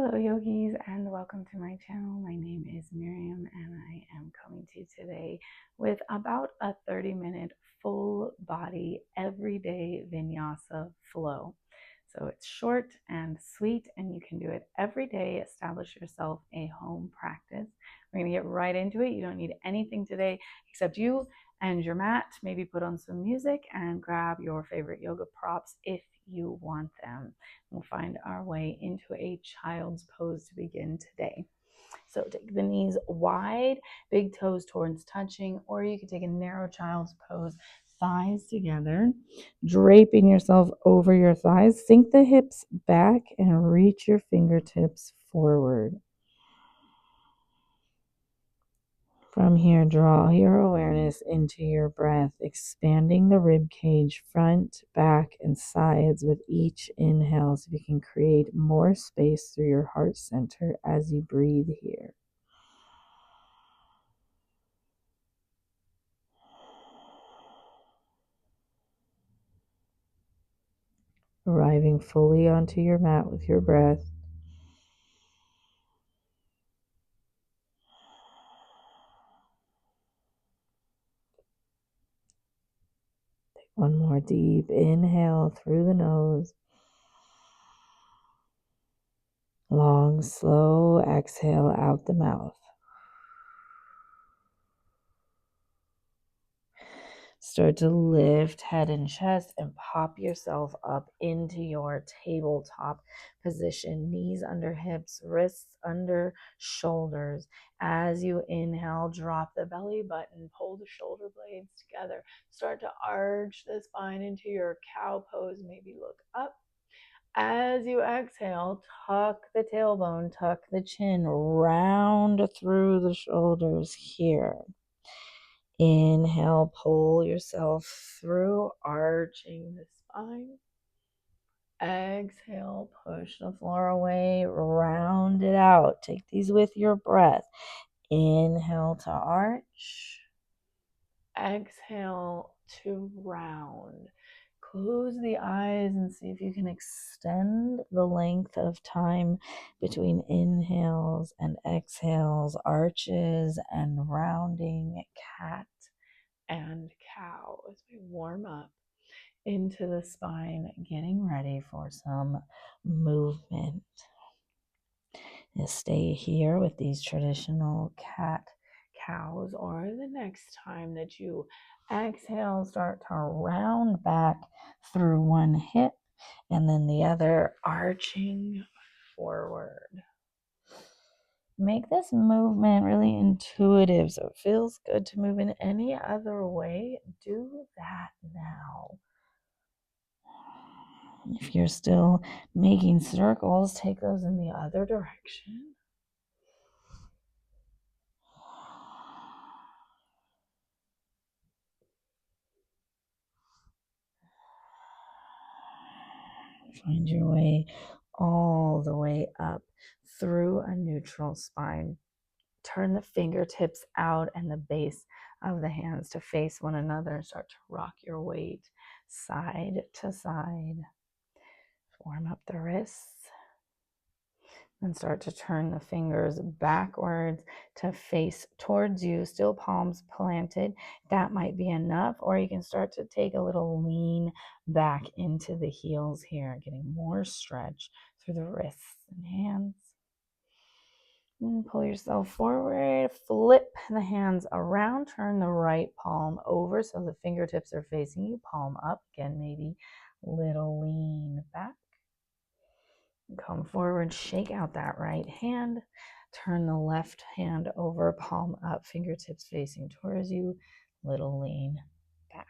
Hello yogis, and welcome to my channel. My name is Miriam and I am coming to you today with about a 30-minute full body everyday vinyasa flow. So it's short and sweet and you can do it every day. Establish yourself a home practice. We're going to get right into it. You don't need anything today except you and your mat. Maybe put on some music and grab your favorite yoga props if you want them. We'll find our way into a child's pose to begin today. So take the knees wide, big toes towards touching, or you can take a narrow child's pose, thighs together, draping yourself over your thighs. Sink the hips back and reach your fingertips forward. From here, draw your awareness into your breath, expanding the rib cage front, back, and sides with each inhale so you can create more space through your heart center as you breathe here. Arriving fully onto your mat with your breath. One more deep inhale through the nose. Long, slow exhale out the mouth. Start to lift head and chest and pop yourself up into your tabletop position. Knees under hips, wrists under shoulders. As you inhale, drop the belly button, pull the shoulder blades together. Start to arch the spine into your cow pose. Maybe look up. As you exhale, tuck the tailbone, tuck the chin, round through the shoulders here. Inhale, pull yourself through, arching the spine. Exhale, push the floor away, round it out. Take these with your breath. Inhale to arch. Exhale to round. Close the eyes and see if you can extend the length of time between inhales and exhales, arches and rounding, cat and cow, as we warm up into the spine, getting ready for some movement. And stay here with these traditional cat cows, or the next time that you exhale, start to round back through one hip and then the other, arching forward. Make this movement really intuitive so it feels good to move in any other way. Do that now. If you're still making circles, take those in the other direction. Find your way all the way up through a neutral spine. Turn the fingertips out and the base of the hands to face one another. Start to rock your weight side to side. Warm up the wrists. And start to turn the fingers backwards to face towards you, still palms planted. That might be enough, or you can start to take a little lean back into the heels here, getting more stretch through the wrists and hands. And pull yourself forward, flip the hands around, turn the right palm over so the fingertips are facing you, palm up. Again, maybe little lean back. Come forward, shake out that right hand. Turn the left hand over, palm up, fingertips facing towards you. Little lean back.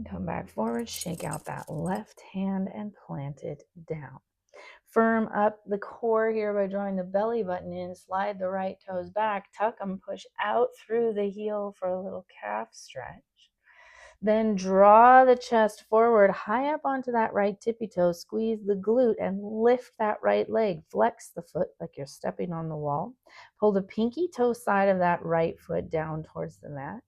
Come back forward, shake out that left hand and plant it down. Firm up the core here by drawing the belly button in. Slide the right toes back. Tuck them, push out through the heel for a little calf stretch. Then draw the chest forward, high up onto that right tippy toe. Squeeze the glute and lift that right leg. Flex the foot like you're stepping on the wall. Pull the pinky toe side of that right foot down towards the mat.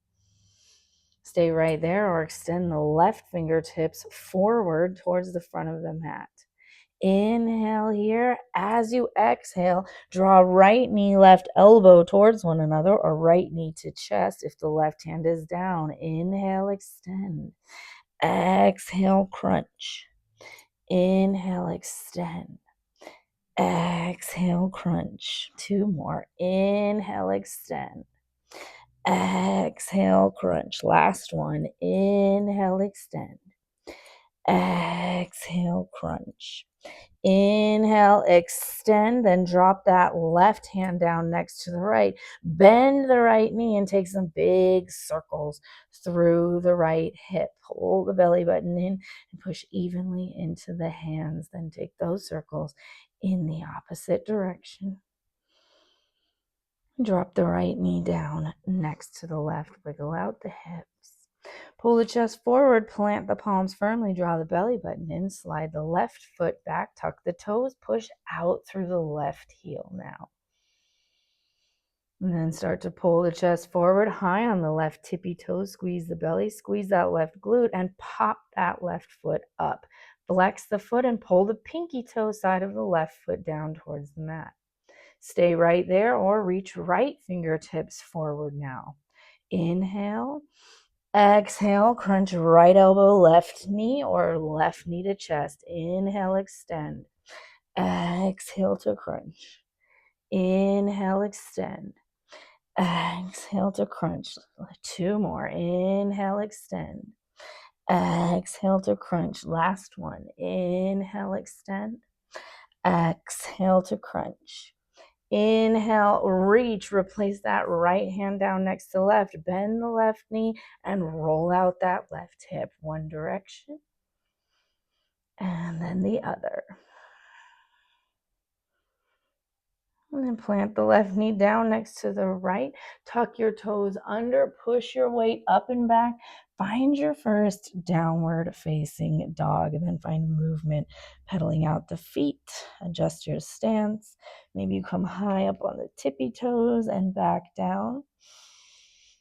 Stay right there or extend the left fingertips forward towards the front of the mat. Inhale here. As you exhale, draw right knee, left elbow towards one another, or right knee to chest if the left hand is down. Inhale, extend. Exhale, crunch. Inhale, extend. Exhale, crunch. Two more. Inhale, extend. Exhale, crunch. Last one. Inhale, extend. Exhale, crunch. Inhale, extend, then drop that left hand down next to the right. Bend the right knee and take some big circles through the right hip. Pull the belly button in and push evenly into the hands. Then take those circles in the opposite direction. Drop the right knee down next to the left. Wiggle out the hips. Pull the chest forward, plant the palms firmly, draw the belly button in, slide the left foot back, tuck the toes, push out through the left heel now. And then start to pull the chest forward, high on the left tippy toes, squeeze the belly, squeeze that left glute, and pop that left foot up. Flex the foot and pull the pinky toe side of the left foot down towards the mat. Stay right there or reach right fingertips forward now. Inhale. Exhale, crunch right elbow, left knee or left knee to chest. Inhale, extend. Exhale to crunch. Inhale, extend. Exhale to crunch. Two more. Inhale, extend. Exhale to crunch. Last one. Inhale, extend. Exhale to crunch. Inhale, reach, replace that right hand down next to left, bend the left knee and roll out that left hip. One direction and then the other. And then plant the left knee down next to the right, tuck your toes under, push your weight up and back. Find your first downward facing dog and then find movement pedaling out the feet. Adjust your stance. Maybe you come high up on the tippy toes and back down.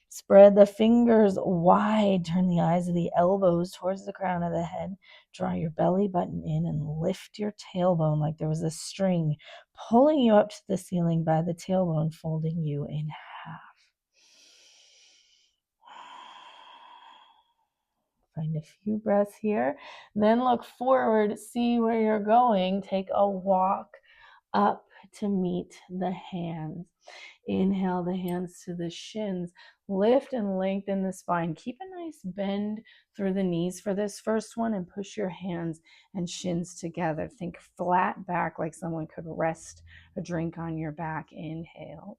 Spread the fingers wide. Turn the eyes of the elbows towards the crown of the head. Draw your belly button in and lift your tailbone like there was a string pulling you up to the ceiling by the tailbone, folding you in half. Find a few breaths here. Then look forward, see where you're going. Take a walk up to meet the hands. Inhale the hands to the shins. Lift and lengthen the spine. Keep a nice bend through the knees for this first one and push your hands and shins together. Think flat back like someone could rest a drink on your back. Inhale.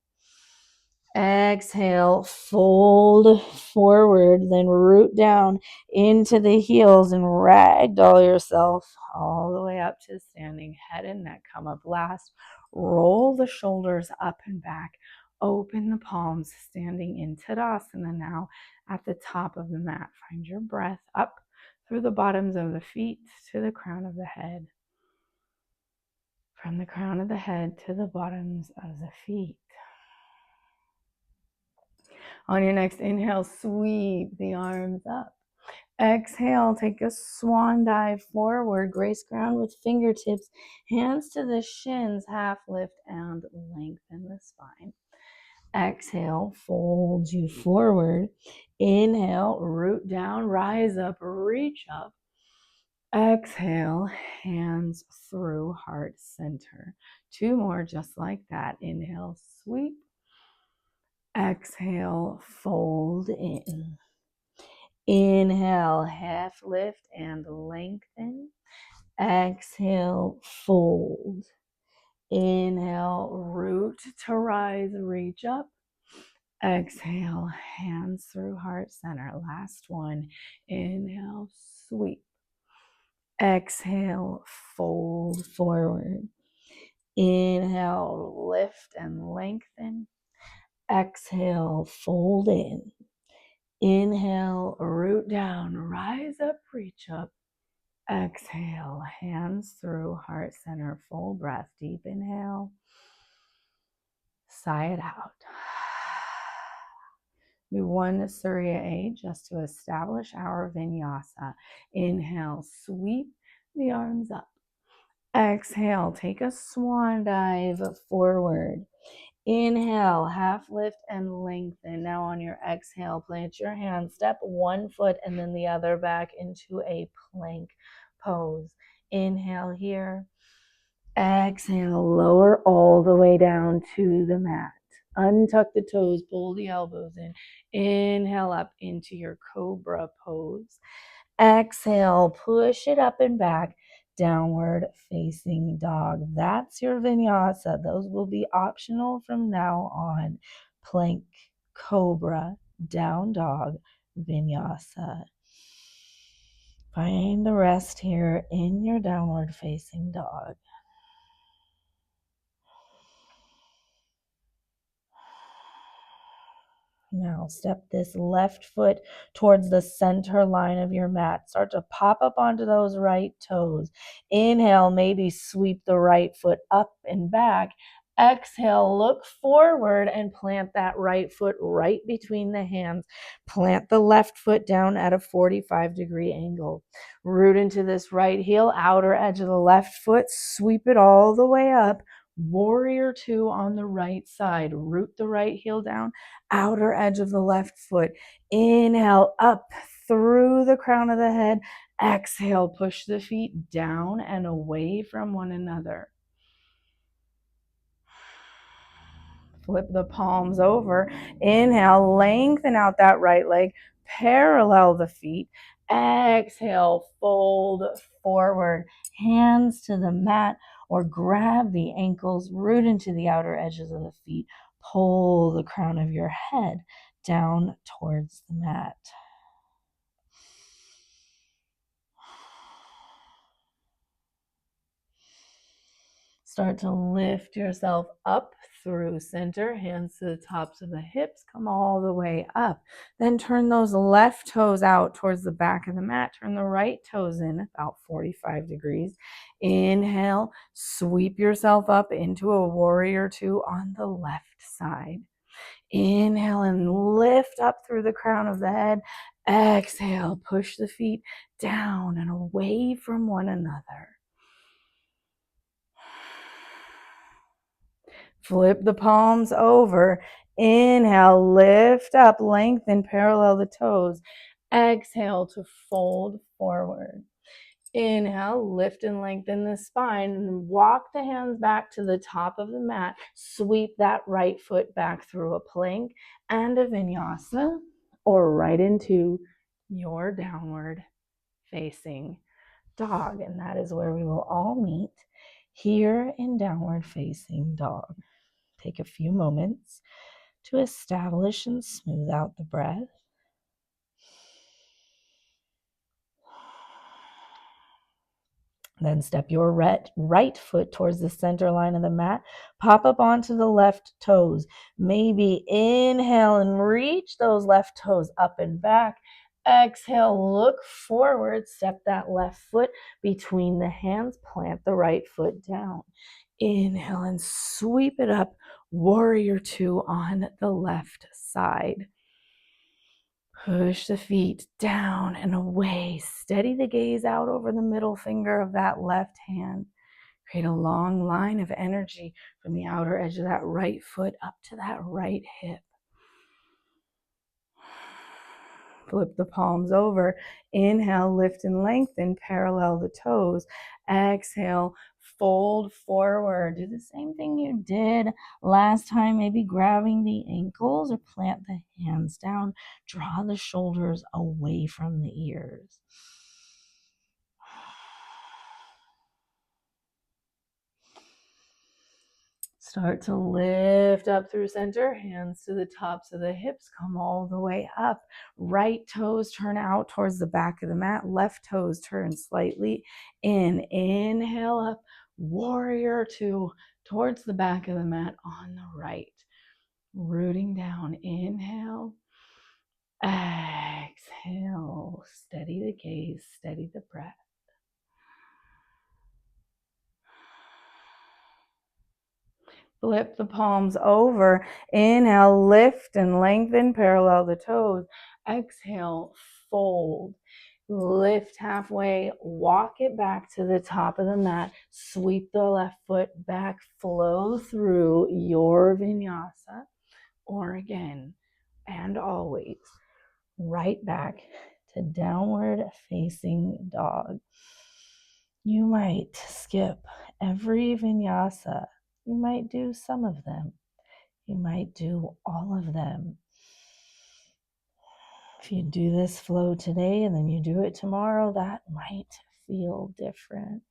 Exhale, fold forward, then root down into the heels and ragdoll yourself all the way up to standing. Head and neck come up last. Roll the shoulders up and back. Open the palms, standing in Tadasana now at the top of the mat. Find your breath up through the bottoms of the feet to the crown of the head. From the crown of the head to the bottoms of the feet. On your next inhale, sweep the arms up. Exhale, take a swan dive forward, grace ground with fingertips, hands to the shins, half lift and lengthen the spine. Exhale, fold you forward. Inhale, root down, rise up, reach up. Exhale, hands through heart center. Two more just like that. Inhale, sweep. Exhale, fold in. Inhale, half lift and lengthen. Exhale, fold. Inhale, root to rise, reach up. Exhale, hands through heart center. Last one. Inhale, sweep. Exhale, fold forward. Inhale, lift and lengthen. Exhale, fold in. Inhale, root down, rise up, reach up. Exhale, hands through heart center, full breath, deep inhale. Sigh it out. Do one Surya A just to establish our Vinyasa. Inhale, sweep the arms up. Exhale, take a swan dive forward. Inhale, half lift and lengthen. Now on your exhale, plant your hands, step one foot and then the other back into a plank pose. Inhale here. Exhale, lower all the way down to the mat. Untuck the toes, pull the elbows in. Inhale up into your cobra pose. Exhale, push it up and back, downward facing dog. That's your vinyasa. Those will be optional from now on. Plank, cobra, down dog, vinyasa. Find the rest here in your downward facing dog. Now step this left foot towards the center line of your mat. Start to pop up onto those right toes. Inhale, maybe sweep the right foot up and back. Exhale, look forward and plant that right foot right between the hands. Plant the left foot down at a 45-degree angle. Root into this right heel, outer edge of the left foot. Sweep it all the way up. Warrior two on the right side. Root the right heel down, outer edge of the left foot. Inhale up through the crown of the head. Exhale, push the feet down and away from one another. Flip the palms over. Inhale, lengthen out that right leg. Parallel the feet. Exhale, fold forward. Hands to the mat or grab the ankles. Root into the outer edges of the feet. Pull the crown of your head down towards the mat. Start to lift yourself up through center, hands to the tops of the hips, come all the way up. Then turn those left toes out towards the back of the mat. Turn the right toes in about 45 degrees. Inhale, sweep yourself up into a warrior two on the left side. Inhale and lift up through the crown of the head. Exhale, push the feet down and away from one another. Flip the palms over. Inhale, lift up, lengthen, parallel the toes. Exhale to fold forward. Inhale, lift and lengthen the spine and walk the hands back to the top of the mat. Sweep that right foot back through a plank and a vinyasa or right into your downward facing dog. And that is where we will all meet here in downward facing dog. Take a few moments to establish and smooth out the breath. Then step your right foot towards the center line of the mat. Pop up onto the left toes. Maybe inhale and reach those left toes up and back. Exhale, look forward. Step that left foot between the hands. Plant the right foot down. Inhale and sweep it up. Warrior two on the left side. Push the feet down and away. Steady the gaze out over the middle finger of that left hand. Create a long line of energy from the outer edge of that right foot up to that right hip. Flip the palms over. Inhale, lift and lengthen, parallel the toes. Exhale, fold forward. Do the same thing you did last time, maybe grabbing the ankles or plant the hands down. Draw the shoulders away from the ears. Start to lift up through center, hands to the tops of the hips, come all the way up. Right toes turn out towards the back of the mat. Left toes turn slightly in. Inhale up, warrior two towards the back of the mat on the right. Rooting down, inhale, exhale. Steady the gaze, steady the breath. Flip the palms over. Inhale, lift and lengthen, parallel the toes. Exhale, fold. Lift halfway, walk it back to the top of the mat, sweep the left foot back, flow through your vinyasa, or again, and always, right back to downward facing dog. You might skip every vinyasa. You might do some of them. You might do all of them. If you do this flow today and then you do it tomorrow, that might feel different.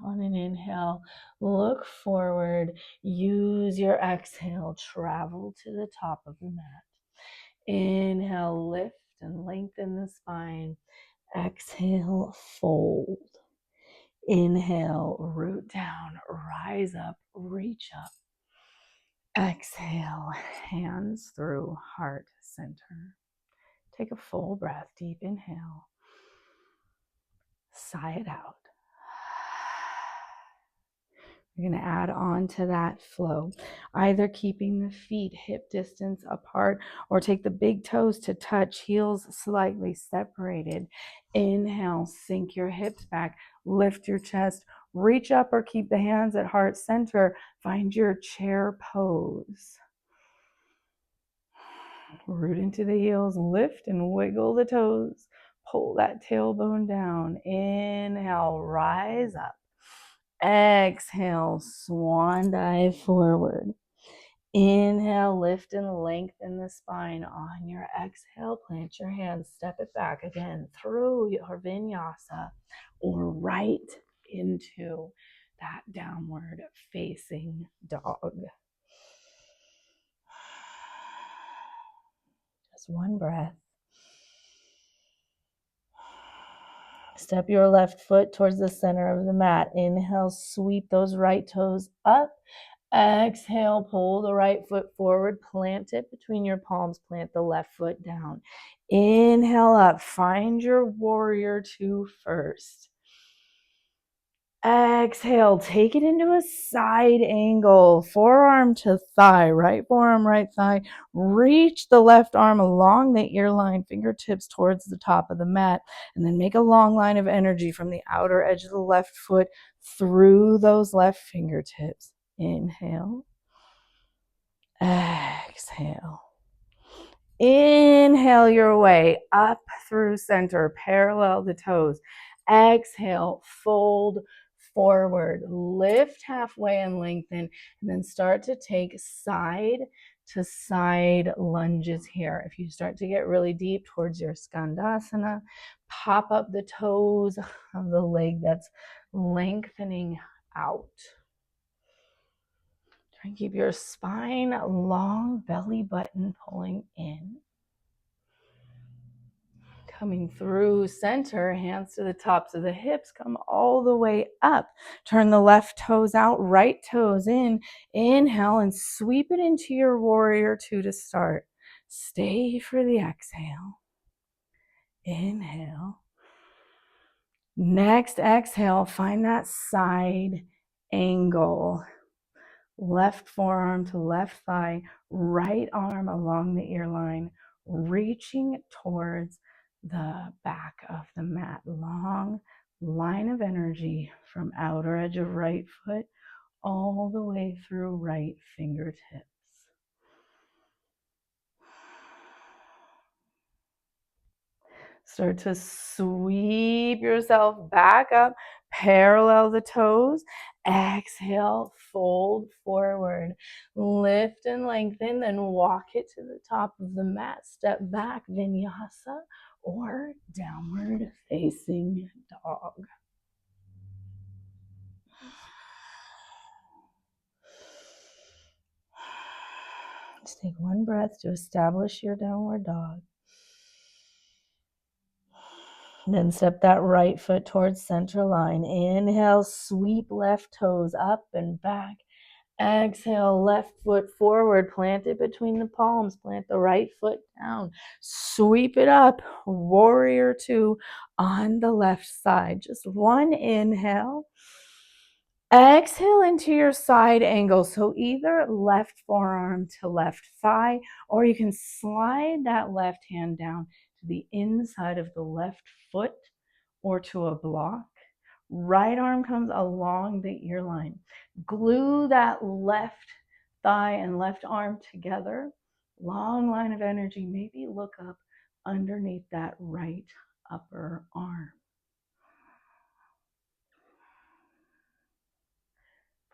On an inhale, look forward, use your exhale, travel to the top of the mat. Inhale, lift and lengthen the spine. Exhale, fold. Inhale, root down, rise up, reach up. Exhale, hands through heart center. Take a full breath, deep inhale. Sigh it out. You're going to add on to that flow, either keeping the feet hip distance apart or take the big toes to touch, heels slightly separated. Inhale, sink your hips back, lift your chest, reach up or keep the hands at heart center. Find your chair pose. Root into the heels, lift and wiggle the toes. Pull that tailbone down. Inhale, rise up. Exhale, swan dive forward. Inhale, lift and lengthen the spine. On your exhale, plant your hands, step it back again through your vinyasa or right into that downward facing dog. Just one breath. Step your left foot towards the center of the mat. Inhale, sweep those right toes up. Exhale, pull the right foot forward, plant it between your palms, plant the left foot down. Inhale up, find your warrior two first. Exhale, take it into a side angle, forearm to thigh, right forearm, right thigh. Reach the left arm along the ear line, fingertips towards the top of the mat, and then make a long line of energy from the outer edge of the left foot through those left fingertips. Inhale. Exhale. Inhale your way up through center, parallel the toes. Exhale, fold forward, lift halfway and lengthen, and then start to take side to side lunges here. If you start to get really deep towards your skandasana, pop up the toes of the leg that's lengthening out. Try and keep your spine long, belly button pulling in. Coming through center, hands to the tops of the hips, come all the way up. Turn the left toes out, right toes in. Inhale and sweep it into your warrior two to start. Stay for the exhale. Inhale. Next exhale, find that side angle. Left forearm to left thigh, right arm along the ear line, reaching towards the back of the mat. Long line of energy from outer edge of right foot all the way through right fingertips. Start to sweep yourself back up, parallel the toes. Exhale, fold forward, lift and lengthen, then walk it to the top of the mat. Step back, vinyasa or downward facing dog. Just take one breath to establish your downward dog. Then step that right foot towards center line. Inhale, sweep left toes up and back. Exhale, left foot forward, plant it between the palms, plant the right foot down, sweep it up, warrior two on the left side. Just one inhale. Exhale into your side angle. So either left forearm to left thigh, or you can slide that left hand down to the inside of the left foot or to a block. Right arm comes along the ear line. Glue that left thigh and left arm together. Long line of energy. Maybe look up underneath that right upper arm.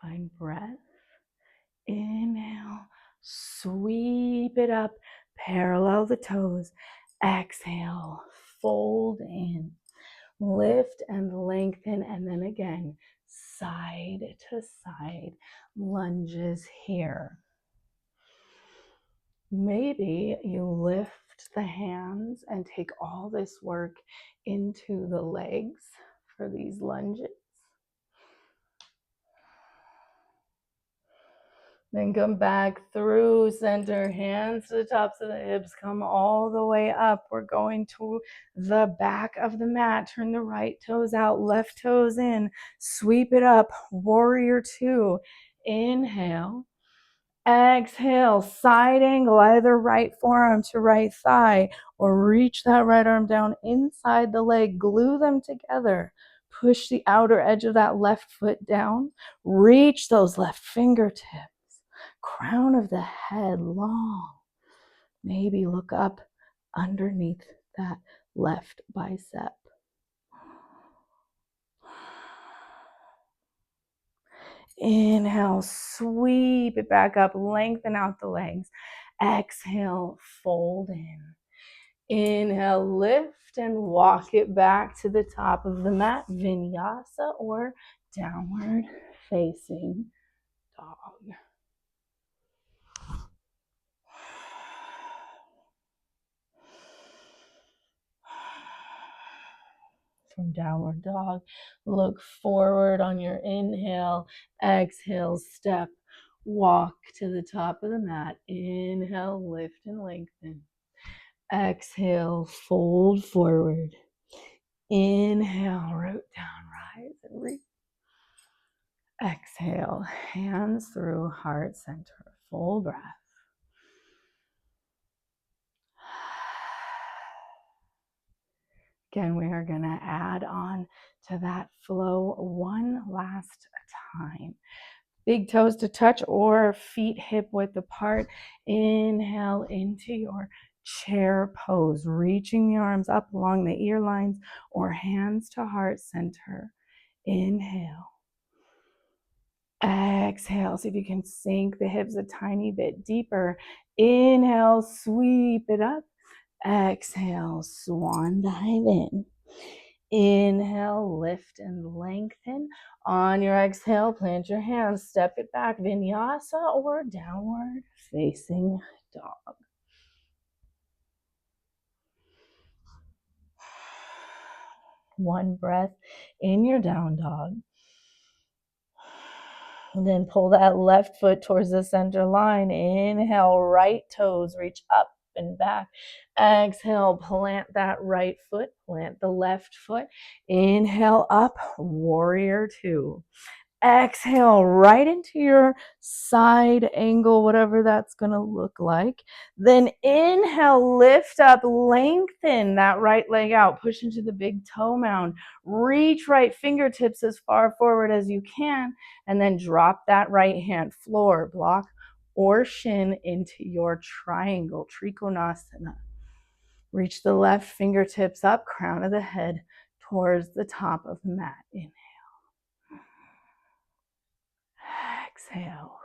Find breath. Inhale, sweep it up, parallel the toes. Exhale, fold in, lift and lengthen, and then again, side to side lunges here. Maybe you lift the hands and take all this work into the legs for these lunges. Then come back through center, hands to the tops of the hips, come all the way up. We're going to the back of the mat. Turn the right toes out, left toes in. Sweep it up, warrior two. Inhale. Exhale, side angle, either right forearm to right thigh, or reach that right arm down inside the leg. Glue them together. Push the outer edge of that left foot down. Reach those left fingertips. Crown of the head long. Maybe look up underneath that left bicep. Inhale, sweep it back up, lengthen out the legs. Exhale, fold in. Inhale, lift and walk it back to the top of the mat. Vinyasa or downward facing dog. From downward dog, look forward on your inhale. Exhale, step, walk to the top of the mat. Inhale, lift and lengthen. Exhale, fold forward. Inhale, root down, rise and reach. Exhale, hands through heart center. Full breath. Again, we are going to add on to that flow one last time. Big toes to touch or feet hip width apart. Inhale into your chair pose, reaching the arms up along the ear lines or hands to heart center. Inhale. Exhale. See if you can sink the hips a tiny bit deeper. Inhale, sweep it up. Exhale, swan dive in. Inhale, lift and lengthen. On your exhale, plant your hands, step it back, vinyasa or downward facing dog. One breath in your down dog. And then pull that left foot towards the center line. Inhale, right toes reach up and back. Exhale, plant that right foot, plant the left foot. Inhale up, warrior two. Exhale right into your side angle, whatever that's going to look like. Then inhale, lift up, lengthen that right leg out, push into the big toe mound. Reach right fingertips as far forward as you can, and then drop that right hand, floor, block, or shin into your triangle, Trikonasana. Reach the left fingertips up, crown of the head towards the top of the mat. Inhale. Exhale.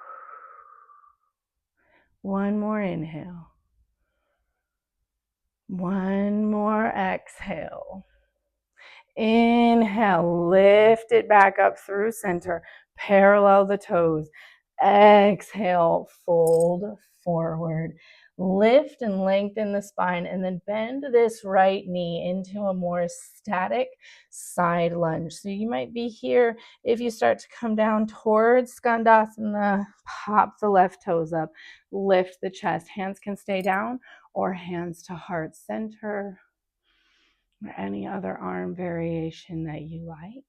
One more inhale. One more exhale. Inhale, lift it back up through center. Parallel the toes. Exhale, fold forward. Lift and lengthen the spine, and then bend this right knee into a more static side lunge. So you might be here. If you start to come down towards Skandasana, pop the left toes up, lift the chest. Hands can stay down or hands to heart center, or any other arm variation that you like.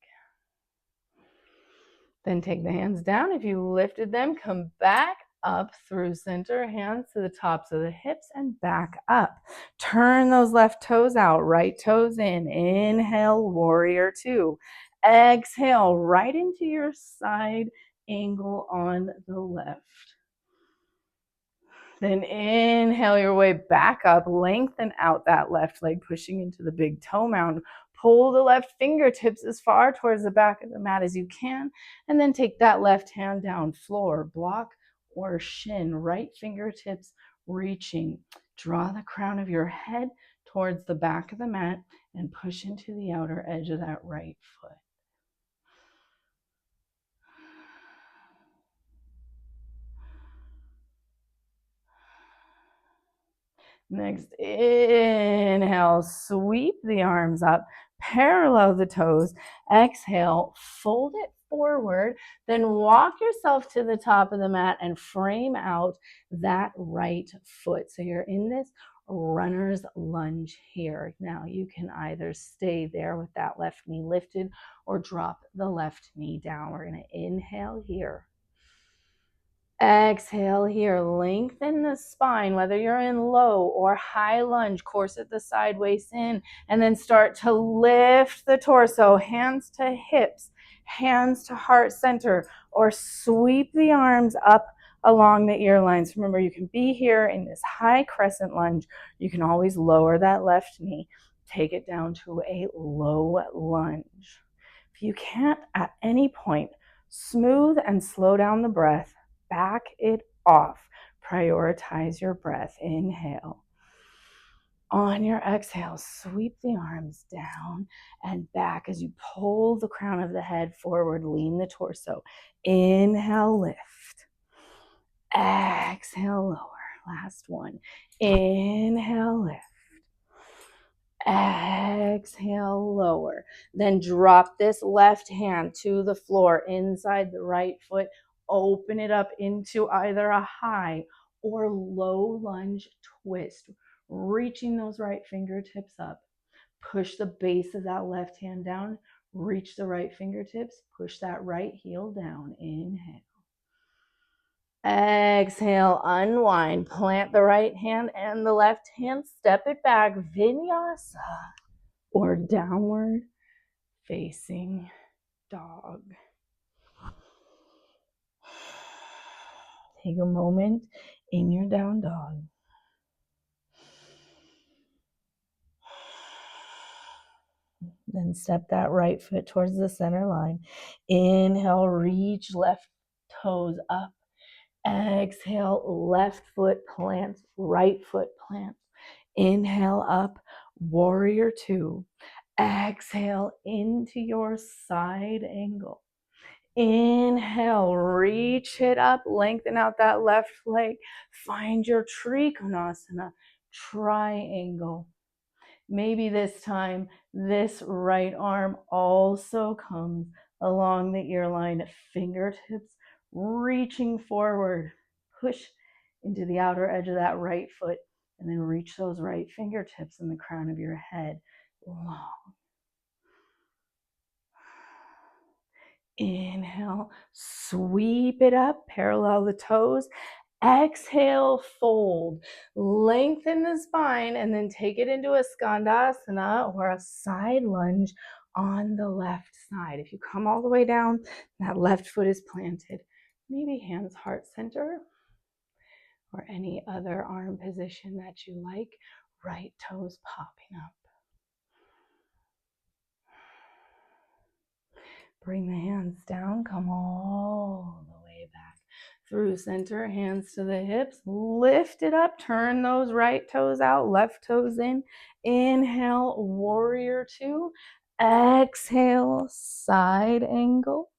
Then take the hands down. If you lifted them, come back up through center, hands to the tops of the hips and back up. Turn those left toes out, right toes in. Inhale, warrior two. Exhale, right into your side angle on the left. Then inhale your way back up, lengthen out that left leg, pushing into the big toe mound. Pull the left fingertips as far towards the back of the mat as you can, and then take that left hand down, floor, block, or shin. Right fingertips reaching. Draw the crown of your head towards the back of the mat and push into the outer edge of that right foot. Next, inhale, sweep the arms up, parallel the toes. Exhale, fold it forward, then walk yourself to the top of the mat and frame out that right foot. So you're in this runner's lunge here. Now you can either stay there with that left knee lifted or drop the left knee down. We're going to inhale here. Exhale here, lengthen the spine, whether you're in low or high lunge, corset the side waist in, and then start to lift the torso, hands to hips, hands to heart center, or sweep the arms up along the ear lines. Remember, you can be here in this high crescent lunge. You can always lower that left knee, take it down to a low lunge. If you can't at any point, smooth and slow down the breath. Back it off. Prioritize your breath. Inhale. On your exhale, sweep the arms down and back as you pull the crown of the head forward, lean the torso. Inhale, lift. Exhale, lower. Last one. Inhale, lift. Exhale, lower. Then drop this left hand to the floor inside the right foot. Open it up into either a high or low lunge twist. Reaching those right fingertips up. Push the base of that left hand down. Reach the right fingertips. Push that right heel down. Inhale. Exhale, unwind. Plant the right hand and the left hand. Step it back. Vinyasa. Or downward facing dog. Take a moment in your down dog. Then step that right foot towards the center line. Inhale, reach left toes up. Exhale, left foot plants, right foot plants. Inhale up, warrior two. Exhale into your side angle. Inhale, reach it up, lengthen out that left leg. Find your Trikonasana, triangle. Maybe this time, this right arm also comes along the ear line, fingertips reaching forward. Push into the outer edge of that right foot, and then reach those right fingertips in the crown of your head long. Inhale, sweep it up, parallel the toes. Exhale, fold. Lengthen the spine and then take it into a skandasana or a side lunge on the left side. If you come all the way down, that left foot is planted. Maybe hands heart center or any other arm position that you like. Right toes popping up. Bring the hands down, come all the way back through center, hands to the hips, lift it up, turn those right toes out, left toes in. Inhale, warrior two. Exhale, side angle.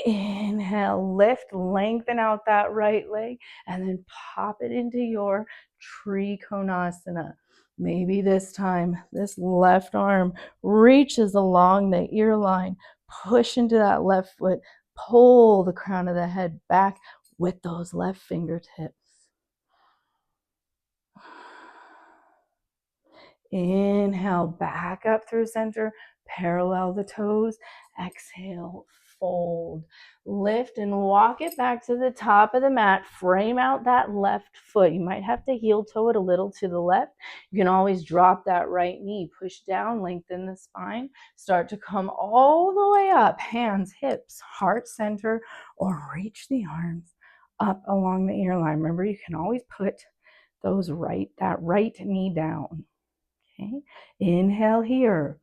Inhale, lift, lengthen out that right leg, and then pop it into your Trikonasana. Maybe this time, this left arm reaches along the ear line. Push into that left foot. Pull the crown of the head back with those left fingertips. Inhale, back up through center. Parallel the toes. Exhale, fold. Lift and walk it back to the top of the mat. Frame out that left foot. You might have to heel toe it a little to the left. You can always drop that right knee. Push down, lengthen the spine. Start to come all the way up. Hands, hips, heart center, or reach the arms up along the ear line. Remember, you can always put that right knee down. Okay. Inhale here.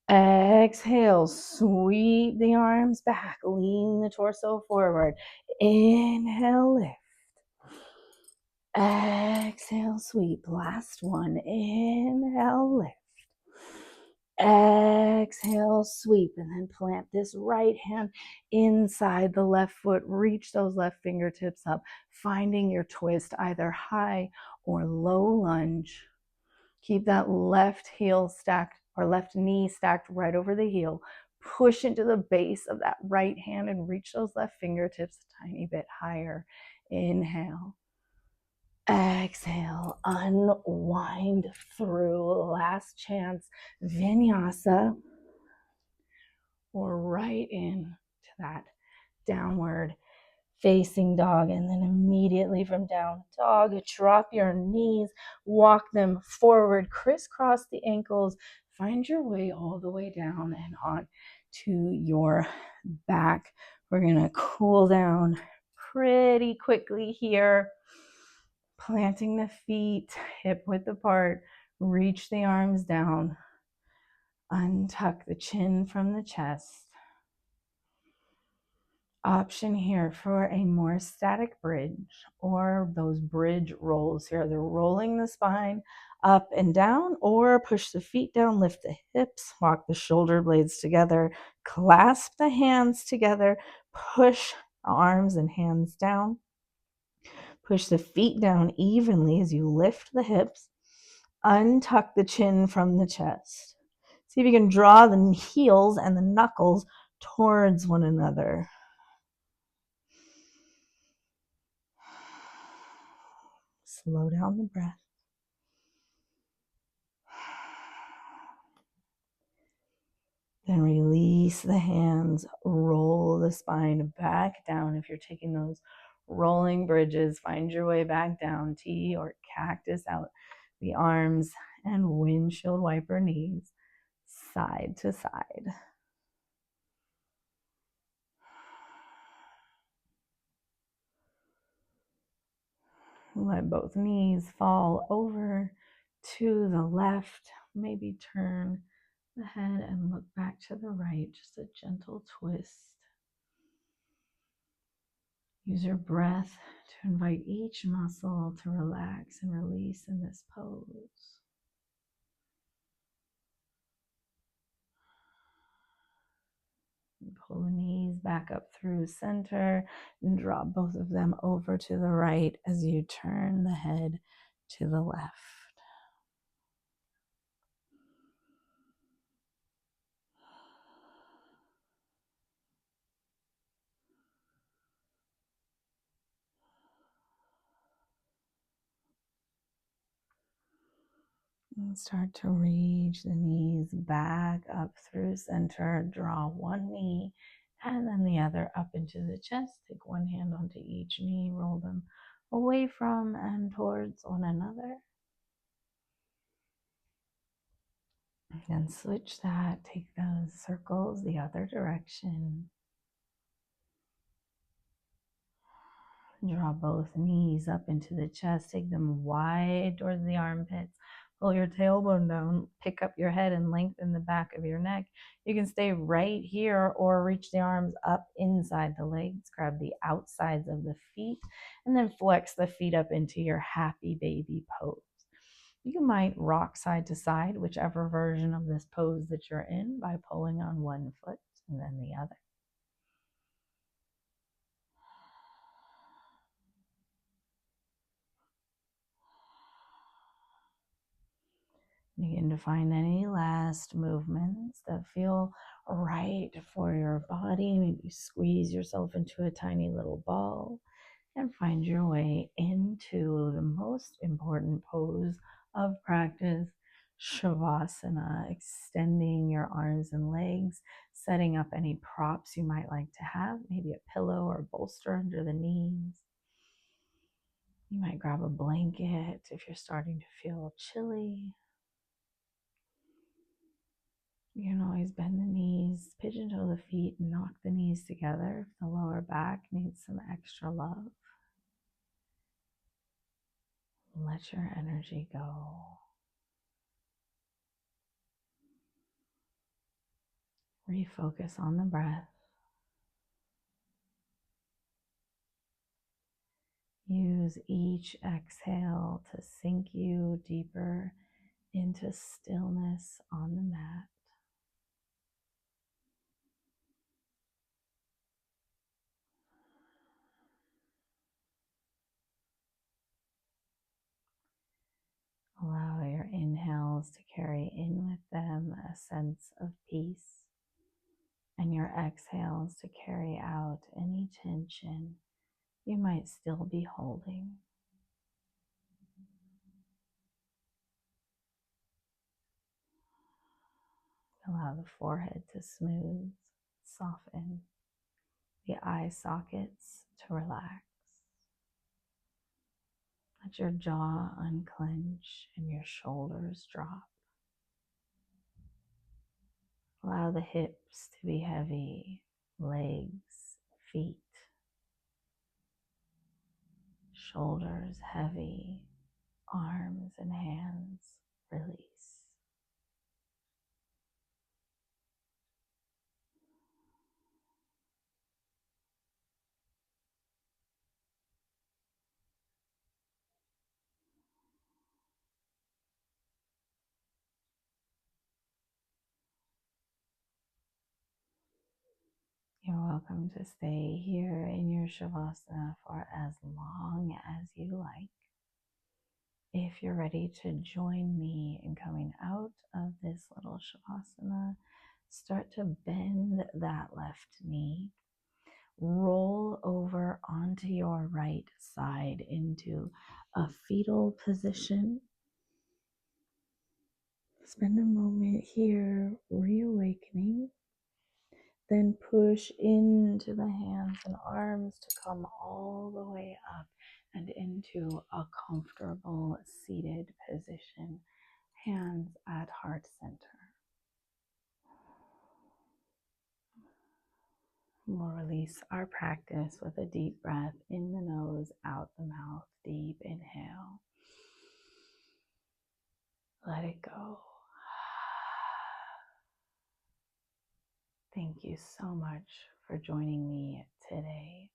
Exhale, sweep the arms back, lean the torso forward. Inhale, lift. Exhale, sweep. Last one. Inhale, lift. Exhale, sweep, and then plant this right hand inside the left foot. Reach those left fingertips up, finding your twist, either high or low lunge. Keep that left heel stacked or left knee stacked right over the heel. Push into the base of that right hand and reach those left fingertips a tiny bit higher. Inhale. Exhale. Unwind through. Last chance. Vinyasa. Or right in to that downward facing dog, and then immediately from down dog, drop your knees, walk them forward, crisscross the ankles, find your way all the way down and on to your back. We're gonna cool down pretty quickly here, planting the feet hip width apart, reach the arms down, untuck the chin from the chest. Option here for a more static bridge or those bridge rolls here. They're rolling the spine up and down, or push the feet down, lift the hips, walk the shoulder blades together, clasp the hands together, push arms and hands down. Push the feet down evenly as you lift the hips, untuck the chin from the chest. See if you can draw the heels and the knuckles towards one another. Slow down the breath. Then release the hands, roll the spine back down. If you're taking those rolling bridges, find your way back down, T or cactus out the arms and windshield wiper knees, side to side. Let both knees fall over to the left. Maybe turn the head and look back to the right. Just a gentle twist. Use your breath to invite each muscle to relax and release in this pose. Pull the knees back up through center and drop both of them over to the right as you turn the head to the left. And start to reach the knees back up through center. Draw one knee and then the other up into the chest. Take one hand onto each knee, roll them away from and towards one another. And switch that. Take those circles the other direction. Draw both knees up into the chest. Take them wide towards the armpits. Pull your tailbone down. Pick up your head and lengthen the back of your neck. You can stay right here or reach the arms up inside the legs. Grab the outsides of the feet and then flex the feet up into your happy baby pose. You might rock side to side, whichever version of this pose that you're in, by pulling on one foot and then the other. Begin to find any last movements that feel right for your body. Maybe squeeze yourself into a tiny little ball and find your way into the most important pose of practice, Shavasana, extending your arms and legs, setting up any props you might like to have, maybe a pillow or bolster under the knees. You might grab a blanket if you're starting to feel chilly. You can always bend the knees, pigeon toe the feet, and knock the knees together if the lower back needs some extra love. Let your energy go. Refocus on the breath. Use each exhale to sink you deeper into stillness on the mat. Allow your inhales to carry in with them a sense of peace, and your exhales to carry out any tension you might still be holding. Allow the forehead to smooth, soften, the eye sockets to relax. Let your jaw unclench and your shoulders drop. Allow the hips to be heavy, legs, feet, shoulders heavy, arms and hands release. You're welcome to stay here in your Shavasana for as long as you like. If you're ready to join me in coming out of this little Shavasana, start to bend that left knee. Roll over onto your right side into a fetal position. Spend a moment here reawakening. Then push into the hands and arms to come all the way up and into a comfortable seated position. Hands at heart center. We'll release our practice with a deep breath in the nose, out the mouth. Deep inhale. Let it go. Thank you so much for joining me today.